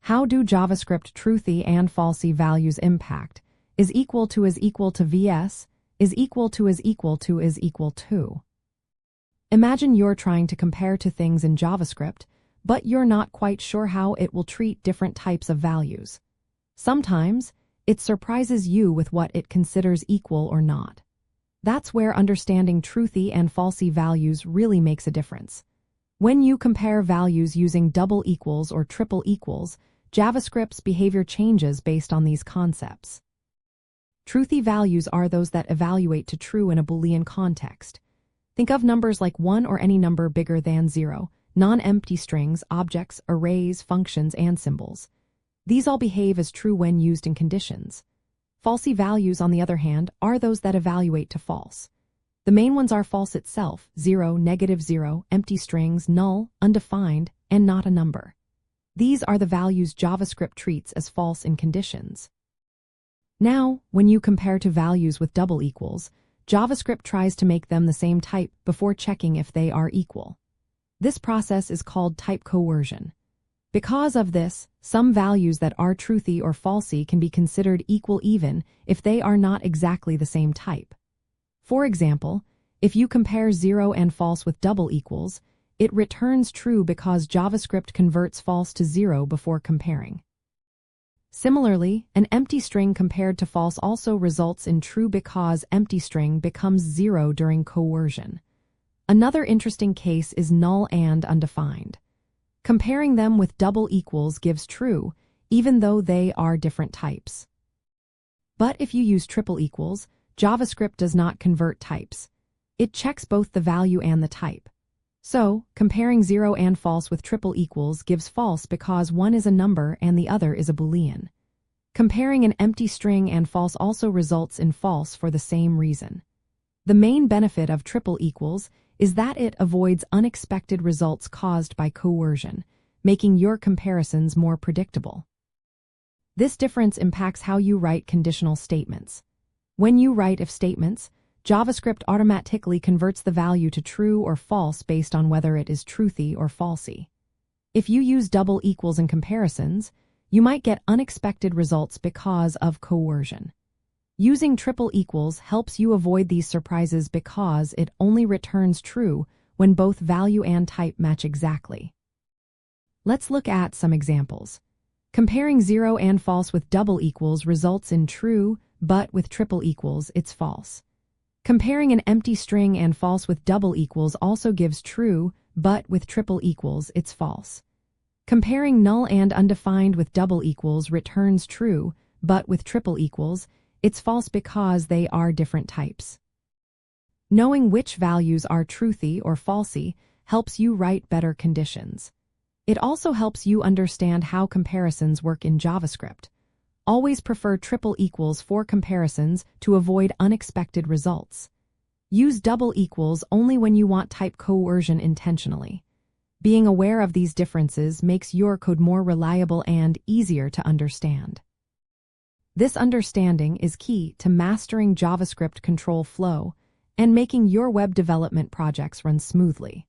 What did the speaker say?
How do JavaScript Truthy and Falsy values impact? Is equal to vs, is equal to. Imagine you're trying to compare two things in JavaScript, but you're not quite sure how it will treat different types of values. Sometimes, it surprises you with what it considers equal or not. That's where understanding Truthy and Falsy values really makes a difference. When you compare values using double equals or triple equals, JavaScript's behavior changes based on these concepts. Truthy values are those that evaluate to true in a Boolean context. Think of numbers like 1 or any number bigger than 0, non-empty strings, objects, arrays, functions, and symbols. These all behave as true when used in conditions. Falsy values, on the other hand, are those that evaluate to false. The main ones are false itself, 0, -0, empty strings, null, undefined, and not a number. These are the values JavaScript treats as false in conditions. Now, when you compare two values with double equals, JavaScript tries to make them the same type before checking if they are equal. This process is called type coercion. Because of this, some values that are truthy or falsy can be considered equal even if they are not exactly the same type. For example, if you compare 0 and false with double equals, it returns true because JavaScript converts false to 0 before comparing. Similarly, an empty string compared to false also results in true because empty string becomes 0 during coercion. Another interesting case is null and undefined. Comparing them with double equals gives true, even though they are different types. But if you use triple equals, JavaScript does not convert types. It checks both the value and the type. So, comparing 0 and false with triple equals gives false because one is a number and the other is a Boolean. Comparing an empty string and false also results in false for the same reason. The main benefit of triple equals is that it avoids unexpected results caused by coercion, making your comparisons more predictable. This difference impacts how you write conditional statements. When you write if statements, JavaScript automatically converts the value to true or false based on whether it is truthy or falsy. If you use double equals in comparisons, you might get unexpected results because of coercion. Using triple equals helps you avoid these surprises because it only returns true when both value and type match exactly. Let's look at some examples. Comparing 0 and false with double equals results in true, but with triple equals, it's false. Comparing an empty string and false with double equals also gives true, but with triple equals, it's false. Comparing null and undefined with double equals returns true, but with triple equals, it's false because they are different types. Knowing which values are truthy or falsy helps you write better conditions. It also helps you understand how comparisons work in JavaScript. Always prefer triple equals for comparisons to avoid unexpected results. Use double equals only when you want type coercion intentionally. Being aware of these differences makes your code more reliable and easier to understand. This understanding is key to mastering JavaScript control flow and making your web development projects run smoothly.